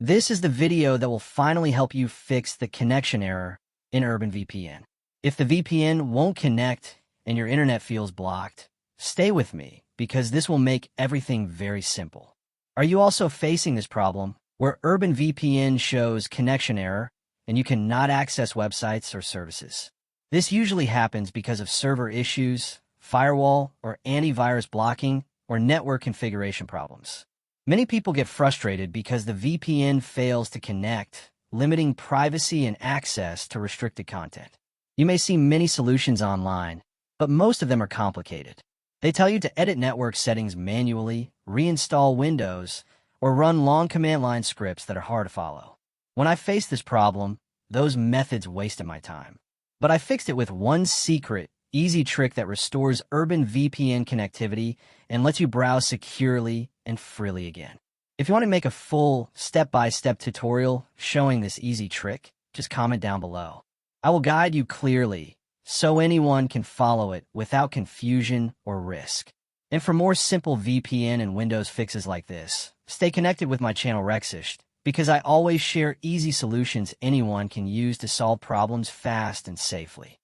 This is the video that will finally help you fix the connection error in Urban VPN. If the VPN won't connect and your internet feels blocked, stay with me because this will make everything very simple. Are you also facing this problem where Urban VPN shows connection error and you cannot access websites or services? This usually happens because of server issues, firewall or antivirus blocking, or network configuration problems. Many people get frustrated because the VPN fails to connect, limiting privacy and access to restricted content. You may see many solutions online, but most of them are complicated. They tell you to edit network settings manually, reinstall Windows, or run long command line scripts that are hard to follow. When I faced this problem, those methods wasted my time. But I fixed it with one secret, easy trick that restores Urban VPN connectivity and lets you browse securely and freely again. If you want to make a full step-by-step tutorial showing this easy trick, just comment down below. I will guide you clearly so anyone can follow it without confusion or risk. And for more simple VPN and Windows fixes like this, stay connected with my channel Rexist, because I always share easy solutions anyone can use to solve problems fast and safely.